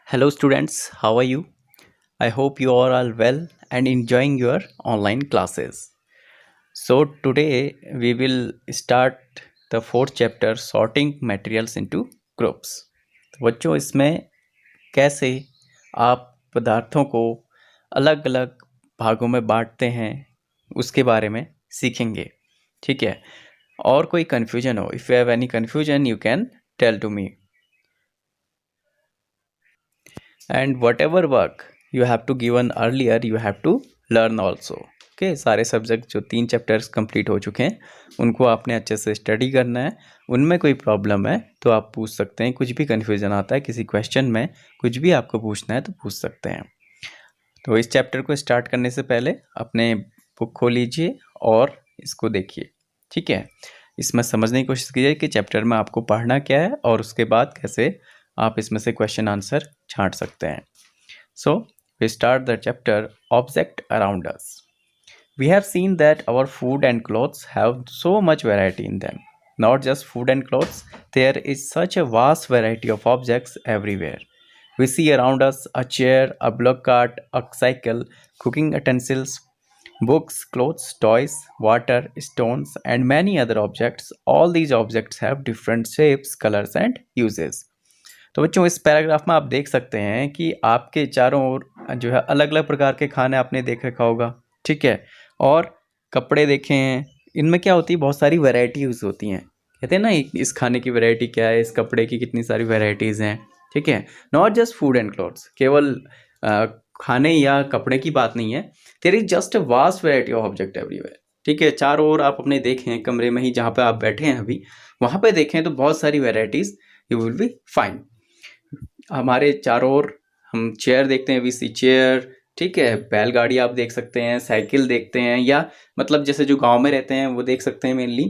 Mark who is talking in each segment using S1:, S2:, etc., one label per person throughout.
S1: Hello students, how are you? I hope you are all well and enjoying your online classes. So today we will start the fourth chapter sorting materials into groups. तो बच्चों इसमें कैसे आप पदार्थों को अलग अलग भागों में बांटते हैं उसके बारे में सीखेंगे, ठीक है। और कोई कन्फ्यूजन हो, if you have any confusion you can tell to me, and whatever work you have to given earlier you have to learn also. Okay सारे सब्जेक्ट जो 3 चैप्टर्स कंप्लीट हो चुके हैं उनको आपने अच्छे से स्टडी करना है। उनमें कोई प्रॉब्लम है तो आप पूछ सकते हैं, कुछ भी कन्फ्यूज़न आता है किसी क्वेश्चन में, कुछ भी आपको पूछना है तो पूछ सकते हैं। तो इस चैप्टर को स्टार्ट करने से पहले अपने बुक खोल लीजिए और इसको देखिए, ठीक है। इसमें समझने की कोशिश कीजिए कि चैप्टर में आपको पढ़ना क्या है और उसके बाद कैसे आप इसमें से क्वेश्चन आंसर छांट सकते हैं। So we start the chapter object around us. We have seen that our food and clothes have so much variety in them. Not just food and clothes, there is such a vast variety of objects everywhere. We see around us a chair, a block cart, a cycle, cooking utensils, books, clothes, toys, water, stones, and many other objects. All these objects have different shapes, colors, and uses. तो बच्चों इस paragraph में आप देख सकते हैं कि आपके चारों ओर जो है अलग अलग प्रकार के खाने आपने देख रखा होगा, ठीक है। और कपड़े देखे हैं, इनमें क्या होती है, बहुत सारी वैरायटीज़ होती हैं। कहते हैं ना इस खाने की वैरायटी क्या है, इस कपड़े की कितनी सारी वैरायटीज़ हैं, ठीक है। Not just food and clothes, केवल खाने या कपड़े की बात नहीं है। There is just a vast variety of object everywhere, ठीक है। चारों ओर आप अपने देखें, कमरे में ही जहाँ पे आप बैठे हैं अभी, वहाँ पे देखें तो बहुत सारी varieties you will be fine. हमारे चारों ओर हम चेयर देखते हैं, वी सी चेयर, ठीक है। बैलगाड़ी आप देख सकते हैं, साइकिल देखते हैं, या मतलब जैसे जो गांव में रहते हैं वो देख सकते हैं। मेनली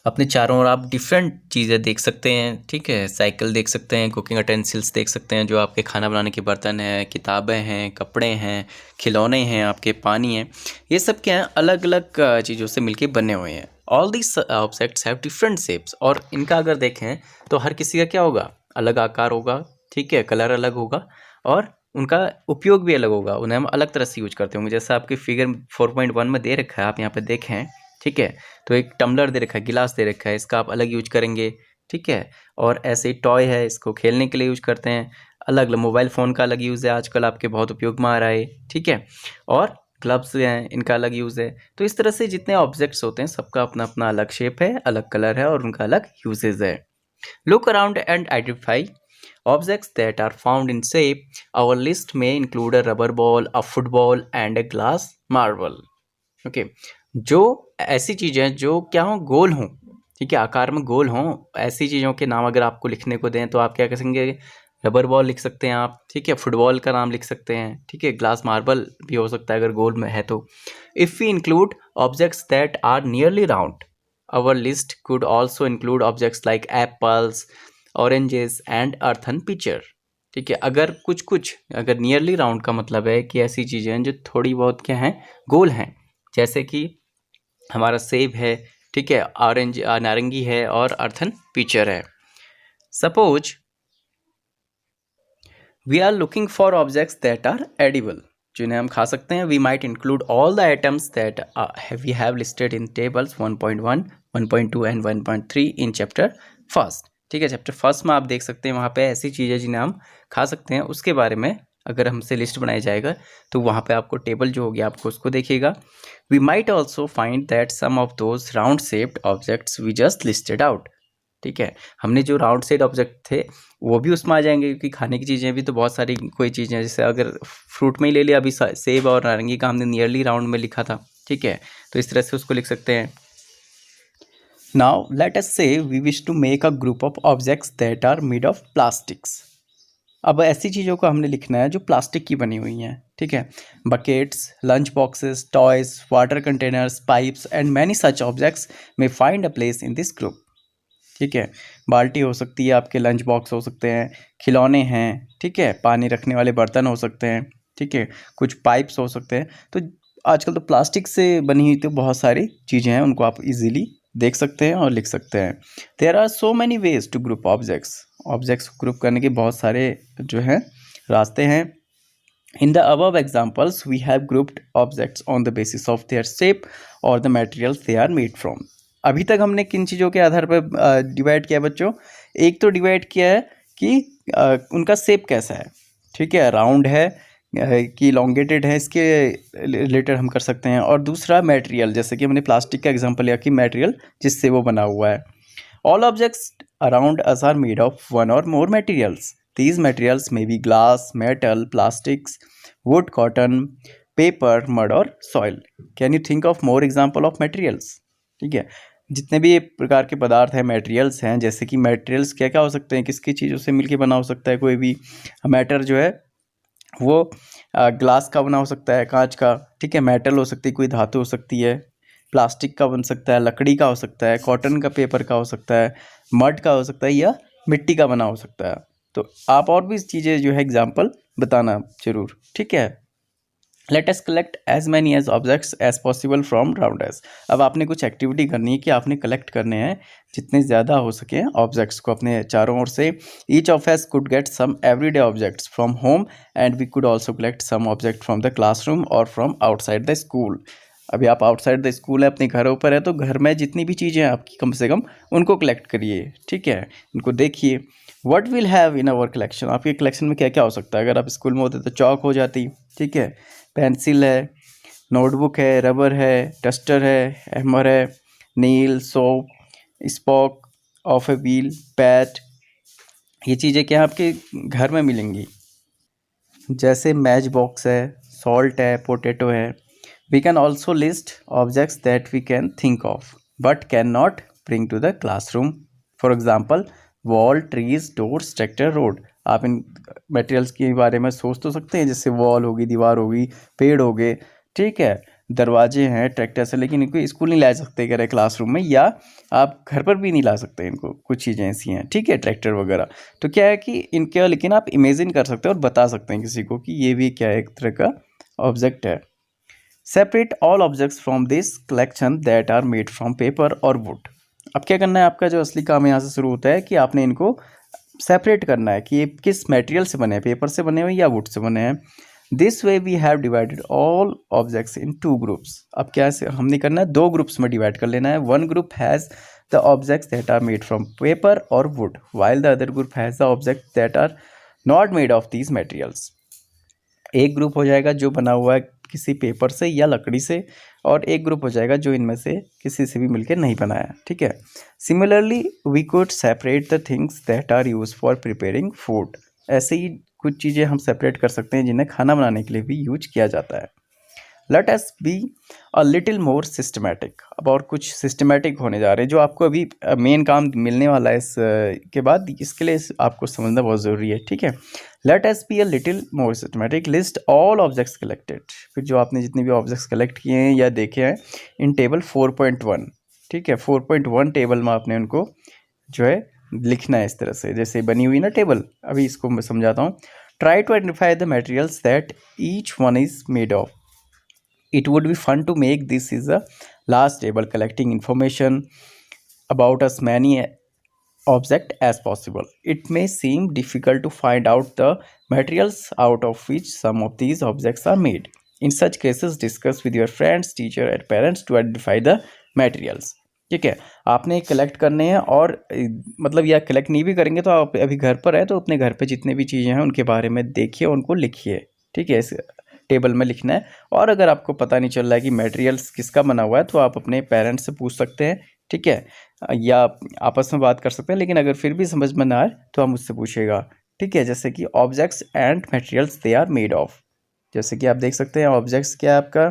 S1: अपने चारों ओर आप डिफरेंट चीज़ें देख सकते हैं, ठीक है। साइकिल देख सकते हैं, कुकिंग अटेंसिल्स देख सकते हैं जो आपके खाना बनाने के बर्तन हैं, किताबें हैं, कपड़े हैं, खिलौने हैं, आपके पानी हैं। ये सब क्या है, अलग अलग चीज़ों से मिलके बने हुए हैं। All this objects have different shapes, और इनका अगर देखें तो हर किसी का क्या होगा, अलग आकार होगा, ठीक है। कलर अलग होगा और उनका उपयोग भी अलग होगा, उन्हें हम अलग तरह से यूज करते होंगे। जैसा आपके फिगर 4.1 में दे रखा है, आप यहाँ पे देखें, ठीक है। तो एक टम्बलर दे रखा है, गिलास दे रखा है, इसका आप अलग यूज करेंगे, ठीक है। और ऐसे ही टॉय है, इसको खेलने के लिए यूज करते हैं। अलग अलग मोबाइल फ़ोन का अलग यूज़ है, आजकल आपके बहुत उपयोग में आ रहा है, ठीक है। और ग्लव्स हैं, इनका अलग यूज़ है। तो इस तरह से जितने ऑब्जेक्ट्स होते हैं सबका अपना अपना अलग शेप है, अलग कलर है और उनका अलग यूजेज है। Look around and identify objects that are found in shape. Our list may include a rubber ball, a football, and a glass marble. Okay. जो ऐसी चीज़ें जो क्या हों, गोल हों, ठीक है, आकार में गोल हों, ऐसी चीज़ों के नाम अगर आपको लिखने को दें तो आप क्या करेंगे, रबर बॉल लिख सकते हैं आप, ठीक है। फुटबॉल का नाम लिख सकते हैं, ठीक है। ग्लास मार्बल भी हो सकता है अगर गोल में है तो। If we include objects that are nearly round, our list could also include objects like apples, oranges and earthen pitcher, ठीक है। अगर कुछ अगर नियरली राउंड का मतलब है कि ऐसी चीज़ें हैं जो थोड़ी बहुत क्या हैं, गोल हैं, जैसे कि हमारा सेब है, ठीक है, ऑरेंज नारंगी है और अर्थन पिचर है। Suppose we are looking for objects that are edible, जिन्हें हम खा सकते हैं। We might include all the items that we have listed in tables 1.1, 1.2 and 1.3 in chapter first, ठीक है। चैप्टर फर्स्ट में आप देख सकते हैं वहाँ पे ऐसी चीज़ें जिन्हें हम खा सकते हैं, उसके बारे में अगर हमसे लिस्ट बनाया जाएगा तो वहाँ पे आपको टेबल जो होगी आपको उसको देखिएगा। We might also find that some of those round shaped objects we just listed out, ठीक है। हमने जो राउंड शेप ऑब्जेक्ट थे वो भी उसमें आ जाएंगे, क्योंकि खाने की चीज़ें भी तो बहुत सारी कोई चीज़ें, जैसे अगर फ्रूट में ही ले लिया, अभी सेब और नारंगी का हमने नियरली राउंड में लिखा था, ठीक है। तो इस तरह से उसको लिख सकते हैं। Now let us say we wish to make a group of objects that are made of plastics. अब ऐसी चीज़ों को हमने लिखना है जो प्लास्टिक की बनी हुई हैं, ठीक है। Buckets, lunch boxes, toys, water containers, pipes and many such objects में find a place in this group, ठीक है। बाल्टी हो सकती है, आपके लंच बॉक्स हो सकते हैं, खिलौने हैं, ठीक है, पानी रखने वाले बर्तन हो सकते हैं, ठीक है, कुछ पाइप्स हो सकते हैं। तो आजकल तो प्लास्टिक से बनी हुई तो बहुत सारी चीज़ें हैं, उनको आप इजीली देख सकते हैं और लिख सकते हैं। There are so many ways to group objects. Objects को ग्रुप करने के बहुत सारे जो हैं रास्ते हैं। In the above examples, we have grouped objects on the basis of their shape or the materials they are made from. अभी तक हमने किन चीज़ों के आधार पर डिवाइड किया बच्चों? एक तो डिवाइड किया है कि उनका शेप कैसा है, ठीक है, राउंड है कि लॉन्गेटेड है, इसके रिलेटेड हम कर सकते हैं। और दूसरा मटेरियल, जैसे कि हमने प्लास्टिक का एग्जांपल लिया कि मटेरियल जिससे वो बना हुआ है। All objects around us are made of one or more materials. These materials may be glass, metal, plastics, wood, cotton, paper, mud or soil. Can you think of more example of materials? ठीक है, जितने भी प्रकार के पदार्थ हैं, materials हैं, जैसे कि मटेरियल्स क्या क्या हो सकते हैं, किसकी चीज़ों से मिलके बना हो सकता है। कोई भी मैटर जो है वो ग्लास का बना हो सकता है, कांच का, ठीक है, मेटल हो सकती है, कोई धातु हो सकती है, प्लास्टिक का बन सकता है, लकड़ी का हो सकता है, कॉटन का, पेपर का हो सकता है, मड का हो सकता है, या मिट्टी का बना हो सकता है। तो आप और भी चीज़ें जो है एग्जाम्पल बताना जरूर, ठीक है। Let us collect as many as objects as possible from around us. अब आपने कुछ एक्टिविटी करनी है कि आपने कलेक्ट करने हैं जितने ज़्यादा हो सके ऑब्जेक्ट्स को अपने चारों ओर से। Each of us could get some everyday objects from home and we could also collect some object from the classroom और फ्रॉम आउटसाइड द स्कूल। अभी आप आउटसाइड द स्कूल है, अपने घरों पर है, तो घर में जितनी भी चीज़ें हैं आपकी कम से कम उनको कलेक्ट करिए, ठीक है, इनको देखिए। What will have in our collection, आपके कलेक्शन में क्या क्या हो सकता है। अगर आप स्कूल में होते तो चौक हो जाती, ठीक है, पेंसिल है, नोटबुक है, रबर है, डस्टर है, हैमर है, नील, soap, spoke of a wheel, पैट, ये चीज़ें क्या आपके घर में मिलेंगी। जैसे मैच बॉक्स है, सॉल्ट है, पोटैटो है। We can also list objects that we can think of but can not bring to the classroom. For example wall, trees, doors, tractor, road. आप इन मटेरियल्स के बारे में सोच तो सकते हैं, जैसे वॉल होगी, दीवार होगी, पेड़ हो गए, ठीक है, दरवाजे हैं, ट्रैक्टर से, लेकिन इनको स्कूल नहीं ला सकते कह रहे क्लासरूम में, या आप घर पर भी नहीं ला सकते इनको, कुछ चीज़ें ऐसी हैं, ठीक है, ट्रैक्टर वगैरह। तो क्या है कि इनके, लेकिन आप इमेजिन कर सकते हैं और बता सकते हैं किसी को कि ये भी क्या है, एक तरह का ऑब्जेक्ट है। Separate all objects from this collection that are made from paper और वुड। अब क्या करना है, आपका जो असली काम यहाँ से शुरू होता है कि आपने इनको सेपरेट करना है कि ये किस मटेरियल से बने हैं, पेपर से बने हुए या वुड से बने हैं। This way we have divided all objects in 2 groups. अब क्या हमने करना है, 2 ग्रुप्स में डिवाइड कर लेना है। One group has the objects that are made from paper और wood while the other group has the objects that are not made of these materials. एक ग्रुप हो जाएगा जो बना हुआ है किसी पेपर से या लकड़ी से, और एक ग्रुप हो जाएगा जो इनमें से किसी से भी मिलकर नहीं बनाया, ठीक है। Similarly we could separate the things that are use for preparing food. ऐसे ही कुछ चीज़ें हम सेपरेट कर सकते हैं जिन्हें खाना बनाने के लिए भी यूज किया जाता है। Let us be a little more systematic. अब और कुछ सिस्टमैटिक होने जा रहे हैं, जो आपको अभी मेन काम मिलने वाला है इस के बाद, इसके लिए आपको समझना बहुत ज़रूरी है, ठीक है। Let us be a little more systematic, list all objects collected. फिर जो आपने जितने भी ऑब्जेक्ट्स कलेक्ट किए हैं या देखे हैं इन टेबल 4.1, ठीक है, 4.1 टेबल में आपने उनको जो है लिखना है इस तरह से, जैसे बनी हुई ना टेबल। अभी इसको मैं समझाता हूँ। Try to identify the materials that each one is made of. It would be fun to make this is a last table collecting information about as many object as possible. It may seem difficult to find out the materials out of which some of these objects are made. In such cases, discuss with your friends, teacher and parents to identify the materials. ठीक है, आपने collect करने हैं, और मतलब या collect नहीं भी करेंगे तो आप अभी घर पर है तो अपने घर पे जितने भी चीज़ें हैं उनके बारे में देखिए, उनको लिखिए, ठीक है, इस टेबल में लिखना है। और अगर आपको पता नहीं चल रहा है कि मटेरियल्स किसका बना हुआ है तो आप अपने पेरेंट्स से पूछ सकते हैं, ठीक है, या आपस में बात कर सकते हैं। लेकिन अगर फिर भी समझ में ना आए तो आप मुझसे पूछिएगा, ठीक है। जैसे कि objects and materials they are made of, जैसे कि आप देख सकते हैं ऑब्जेक्ट्स क्या है, आपका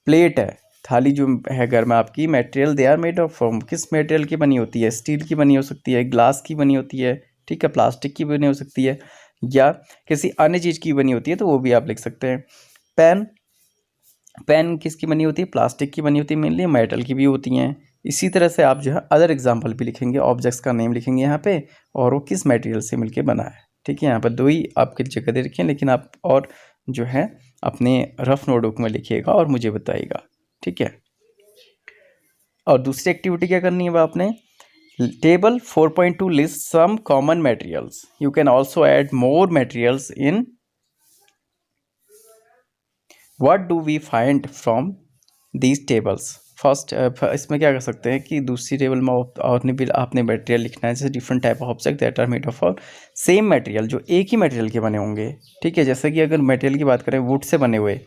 S1: प्लेट है, थाली जो है घर में आपकी। Material they are made of from, किस मटेरियल की बनी होती है, स्टील की बनी हो सकती है, ग्लास की बनी होती है, ठीक है, प्लास्टिक की बनी हो सकती है, या किसी अन्य चीज़ की बनी होती है, तो वो भी आप लिख सकते हैं। पेन, पेन किसकी बनी होती है, प्लास्टिक की बनी होती है, मेनली मेटल की भी होती हैं। इसी तरह से आप जो है अदर एग्जाम्पल भी लिखेंगे, ऑब्जेक्ट्स का नेम लिखेंगे यहाँ पे, और वो किस मटेरियल से मिलके बना है, ठीक है। यहाँ पर 2 ही आपकी जगह दे रखी हैं, लेकिन आप और जो है अपने रफ नोटबुक में लिखिएगा और मुझे बताइएगा, ठीक है। और दूसरी एक्टिविटी क्या करनी है अब आपने, table 4.2 list some common materials, you can also add more materials in what do we find from these tables. First इसमें क्या कर सकते हैं कि दूसरी टेबल में आपने मटेरियल लिखना है, जैसे different type of object that are made of same material, जो एक ही मटेरियल के बने होंगे। ठीक है, जैसे कि अगर मटेरियल की बात करें वुड से बने हुए,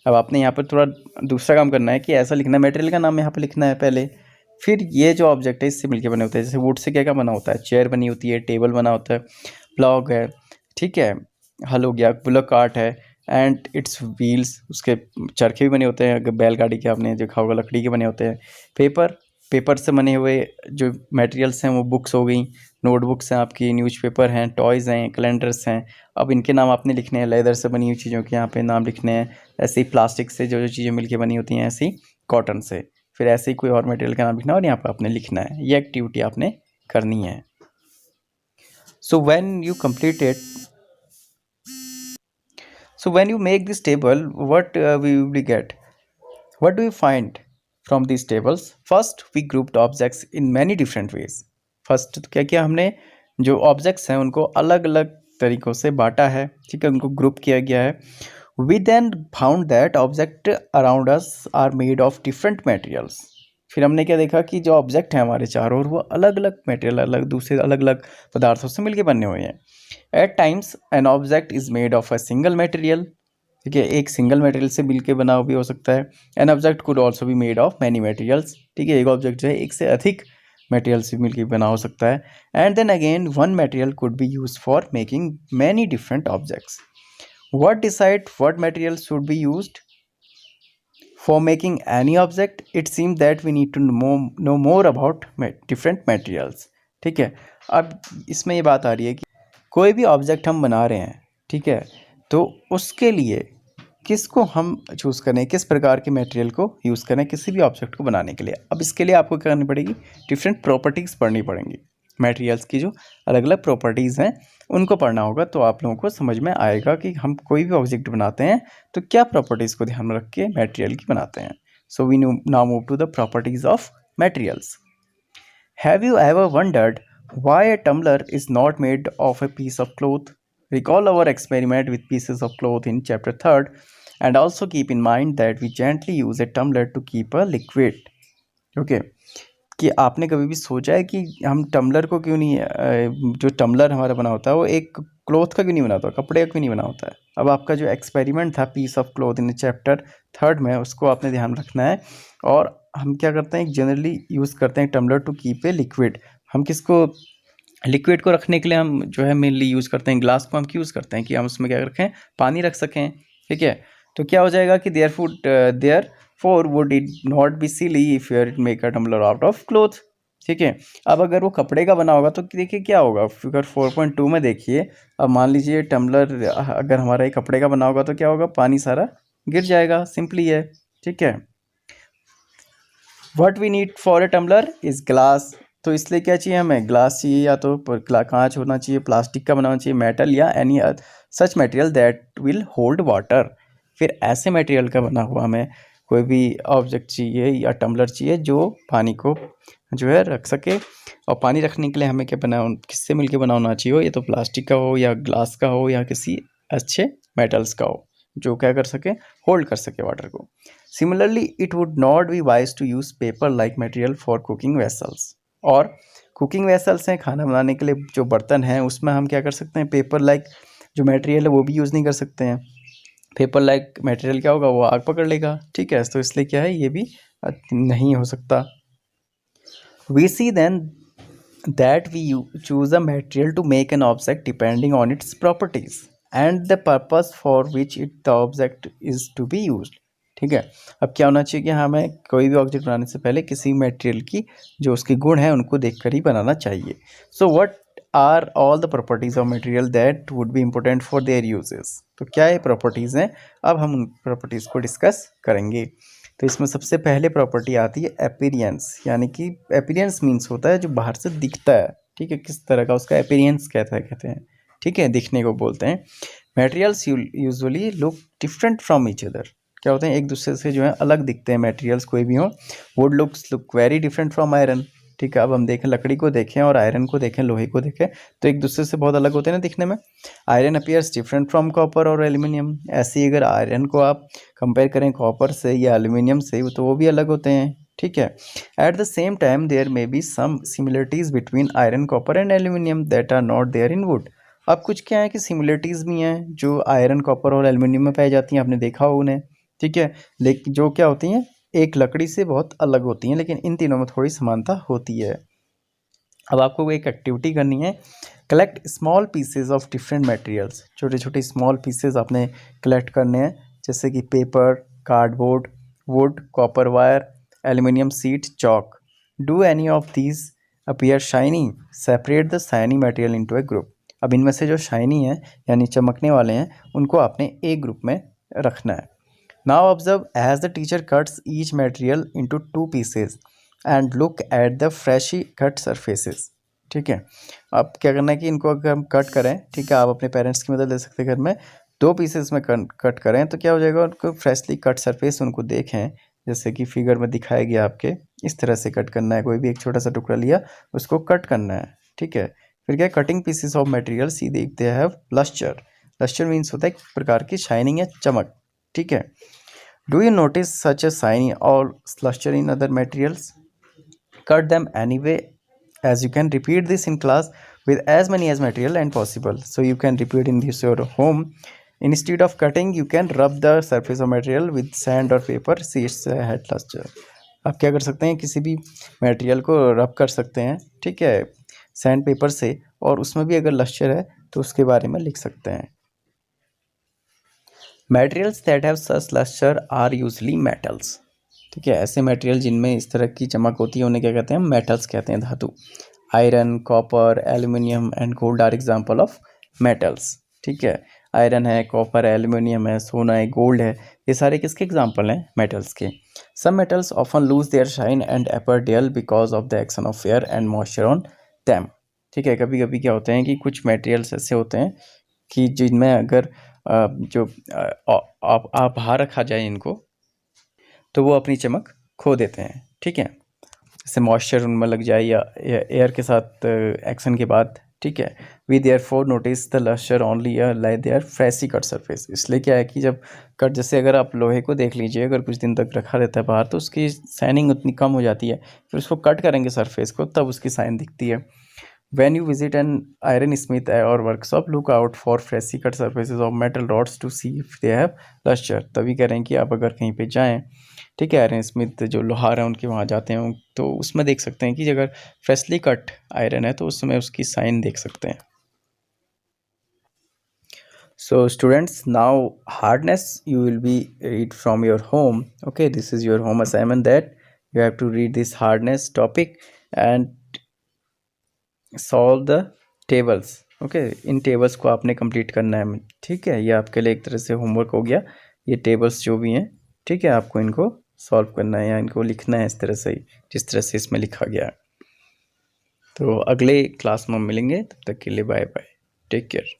S1: अब आपने यहाँ पर थोड़ा दूसरा काम करना है कि ऐसा लिखना है, मटेरियल का नाम यहाँ पर लिखना है पहले, फिर ये जो ऑब्जेक्ट है इससे मिलके बने होते हैं। जैसे वुड से क्या क्या बना होता है, चेयर बनी होती है, टेबल बना होता है, प्लॉग है, ठीक है, हल हो गया, बुलक कार्ट है एंड इट्स व्हील्स, उसके चरखे भी बने होते हैं, अगर बैलगाड़ी के आपने देखा होगा लकड़ी के बने होते हैं। पेपर से बने हुए जो मटेरियल्स हैं वो बुक्स हो गई, नोटबुक्स हैं आपकी, न्यूज़पेपर हैं, टॉयज़ हैं, कैलेंडर्स हैं। अब इनके नाम आपने लिखने हैं, लेदर से बनी हुई चीज़ों के यहाँ पे नाम लिखने हैं, ऐसे ही प्लास्टिक से जो जो चीज़ें मिलके बनी होती हैं, ऐसे ही कॉटन से, फिर ऐसे ही कोई और मटेरियल का नाम लिखना है और यहाँ पर आपने लिखना है। ये एक्टिविटी आपने करनी है। So when you complete it, so when you make this table, what we will get, what do you find from these tables? First we grouped objects in many different ways. First क्या किया हमने, जो objects हैं उनको अलग अलग तरीक़ों से बांटा है, ठीक है, उनको ग्रुप किया गया है। We then found that object around us are made of different materials. फिर हमने क्या देखा कि जो ऑब्जेक्ट हैं हमारे चारों ओर वो अलग अलग मटेरियल, अलग दूसरे अलग अलग पदार्थों से मिलके बने हुए हैं। At times an object is made of a single material, ठीक है, एक सिंगल मटेरियल से मिलके बना भी हो सकता है। An object could also be made of many materials, ठीक है, एक ऑब्जेक्ट जो है एक से अधिक मटेरियल से मिलके बना हो सकता है। And then again one material could be use for making many different objects. What decide what material should be used for making any object? It seems that we need to know more about different materials, ठीक है। अब इसमें ये बात आ रही है कि कोई भी ऑब्जेक्ट हम बना रहे हैं, ठीक है, तो उसके लिए किसको हम चूज़ करें, किस प्रकार के मटेरियल को यूज़ करें किसी भी ऑब्जेक्ट को बनाने के लिए। अब इसके लिए आपको क्या करनी पड़ेगी, डिफरेंट प्रॉपर्टीज़ पढ़नी पड़ेंगी, मटेरियल्स की जो अलग अलग प्रॉपर्टीज़ हैं उनको पढ़ना होगा, तो आप लोगों को समझ में आएगा कि हम कोई भी ऑब्जेक्ट बनाते हैं तो क्या प्रॉपर्टीज़ को ध्यान में रख के मटेरियल की बनाते हैं। So we now move to the properties of materials. Have you ever wondered why a tumbler is not made of a piece of cloth? Recall our experiment with pieces of cloth in chapter 3rd, and also keep in mind that we gently use a tumbler to keep a liquid. Okay, कि आपने कभी भी सोचा है कि हम tumbler को क्यों नहीं, जो टम्बलर हमारा बना होता है वो एक क्लॉथ का क्यों नहीं बना होता, कपड़े का क्यों नहीं बना होता है। अब आपका जो एक्सपेरिमेंट था piece of cloth in chapter 3rd में, उसको आपने ध्यान रखना है। और हम क्या करते हैं, जनरली यूज़ करते हैं tumbler to keep a liquid. हम किसको, लिक्विड को रखने के लिए हम जो है मेनली यूज़ करते हैं ग्लास को, हम क्यों यूज़ करते हैं कि हम उसमें क्या रखें, पानी रख सकें, ठीक है। तो क्या हो जाएगा कि therefore would it not be silly if you make a tumbler out of cloth, ठीक है। अब अगर वो कपड़े का बना होगा तो देखिए क्या होगा, फिगर 4.2 में देखिए, अब मान लीजिए टम्बलर अगर हमारा एक कपड़े का बना होगा तो क्या होगा, पानी सारा गिर जाएगा, सिंपली है, ठीक है। What we need for a tumbler is glass, तो इसलिए क्या चाहिए हमें, ग्लास चाहिए, या तो कांच होना चाहिए, प्लास्टिक का बनाना चाहिए, मेटल या any such material that will hold water. फिर ऐसे मटेरियल का बना हुआ हमें कोई भी ऑब्जेक्ट चाहिए या टम्बलर चाहिए जो पानी को जो है रख सके। और पानी रखने के लिए हमें क्या बना, किससे मिलके बना होना चाहिए, या तो प्लास्टिक का हो या ग्लास का हो या किसी अच्छे मेटल्स का हो जो क्या कर सके, होल्ड कर सके वाटर को। Similarly it would not be wise to use paper like material for cooking vessels. और कुकिंग वेसल्स हैं, खाना बनाने के लिए जो बर्तन हैं उसमें हम क्या कर सकते हैं, पेपर लाइक जो मटेरियल है वो भी यूज़ नहीं कर सकते हैं। पेपर लाइक मटेरियल क्या होगा, वो आग पकड़ लेगा, ठीक है, तो इसलिए क्या है, ये भी नहीं हो सकता। We see then that we choose a material to make an object depending on its properties and the purpose for which it the object is to be used, ठीक है। अब क्या होना चाहिए कि हमें कोई भी ऑब्जेक्ट बनाने से पहले किसी मटेरियल की जो उसके गुण हैं उनको देखकर ही बनाना चाहिए। So what are all the properties of material that would be important for their uses, तो क्या ये प्रॉपर्टीज़ हैं, अब हम उन प्रॉपर्टीज़ को डिस्कस करेंगे। तो इसमें सबसे पहले प्रॉपर्टी आती है अपीयरेंस, यानी कि अपीयरेंस मीन्स होता है जो बाहर से दिखता है, ठीक है, किस तरह का उसका अपीयरेंस कहते हैं, ठीक है, दिखने को बोलते हैं। Materials usually look different from each other, क्या होते हैं, एक दूसरे से जो है अलग दिखते हैं मटेरियल्स कोई भी हो। Would look very different from iron. ठीक है, अब हम देखें लकड़ी को देखें और आयरन को देखें, लोहे को देखें, तो एक दूसरे से बहुत अलग होते हैं ना दिखने में। Iron appears different from copper और एल्यूमिनियम। ऐसे ही अगर आयरन को आप कंपेयर करें कॉपर से या एल्यूमिनियम से, तो वो भी अलग होते हैं। ठीक है, at the same time there may be some similarities between iron, copper and aluminium that are not there in wood. अब कुछ क्या है कि सिमिलरिटीज़ भी हैं जो आयरन, कॉपर और एल्यूमिनियम में पाई जाती हैं, आपने देखा हो उन्हें। ठीक है, लेकिन जो क्या होती हैं, एक लकड़ी से बहुत अलग होती हैं, लेकिन इन तीनों में थोड़ी समानता होती है। अब आपको एक एक्टिविटी करनी है, collect small pieces of different materials. छोटे छोटे स्मॉल पीसेज आपने कलेक्ट करने हैं, जैसे कि paper, cardboard, would, copper wire, aluminium seat, chalk. Do any of these appear shiny, separate the shiny material into A group. अब इनमें से जो शाइनी है यानी चमकने वाले हैं, उनको आपने एक ग्रुप में रखना है। Now observe as the teacher cuts each material into 2 pieces and look at the freshly cut surfaces. ठीक है, अब क्या करना है कि इनको अगर हम कट करें, ठीक है, आप अपने पेरेंट्स की मदद ले सकते हैं घर में, 2 पीसेस में कट करें तो क्या हो जाएगा, उनको फ्रेशली कट सरफेस उनको देखें, जैसे कि फिगर में दिखाया गया आपके, इस तरह से कट करना है। कोई भी एक छोटा सा टुकड़ा लिया, उसको कट करना है। ठीक है, फिर क्या, कटिंग पीसेस ऑफ मटेरियल सी देखते हैं लस्टर। लस्टर मीन्स होता है एक प्रकार की शाइनिंग या चमक। ठीक है, do you notice such a shining और lustre in other materials? Cut them anyway as you can repeat this in class with as many as material and possible. So you can repeat in this your home. Instead of cutting, you can rub the surface of material with sand or paper. See its head luster. आप क्या कर सकते हैं, किसी भी material को रब कर सकते हैं, ठीक है, सैंड पेपर से, और उसमें भी अगर लस्टर है तो उसके बारे में लिख सकते हैं। Materials that have such lustre are usually metals. ठीक है, ऐसे मटेरियल जिनमें इस तरह की चमक होती है उन्हें क्या कहते हैं, मेटल्स कहते हैं, धातु। Iron, copper, aluminium and gold are example of metals. ठीक है, आयरन है, कॉपर है, एल्यूमिनियम है, सोना है, गोल्ड है, ये सारे किसके एग्जाम्पल हैं, मेटल्स के। Some metals often lose their shine and appear dull because of the action of air and moisture on them. ठीक है, कभी कभी क्या होते हैं कि कुछ मटेरियल्स ऐसे होते हैं कि जिनमें अगर जो आप बाहर रखा जाए इनको, तो वो अपनी चमक खो देते हैं। ठीक है, जैसे मॉइस्चर उनमें लग जाए या एयर के साथ एक्शन के बाद। ठीक है, we therefore notice the lustre only like their freshly cut surface. इसलिए क्या है कि जब कट, जैसे अगर आप लोहे को देख लीजिए, अगर कुछ दिन तक रखा रहता है बाहर तो उसकी शाइनिंग उतनी कम हो जाती है, फिर उसको कट करेंगे सरफेस को, तब उसकी शाइन दिखती है। When you visit an iron smith or workshop, look out for freshly cut surfaces of metal rods to see if they have luster। तभी कह रहे हैं कि आप अगर कहीं पे जाएं, ठीक है, आयरन स्मिथ जो लोहार हैं उनके वहाँ जाते हैं, तो उसमें देख सकते हैं कि अगर फ्रेशली कट आयरन है तो उसमें उसकी साइन देख सकते हैं। So students, now hardness you will be read from your home. Okay, this is your home assignment that you have to read this hardness topic and solve the tables. Okay, in tables को आपने complete करना है। ठीक है, ये आपके लिए एक तरह से होमवर्क हो गया। ये टेबल्स जो भी हैं, ठीक है, आपको इनको सॉल्व करना है या इनको लिखना है इस तरह से, जिस तरह से इसमें लिखा गया है। तो अगले क्लास में मिलेंगे, तब तक के लिए बाय बाय, टेक केयर।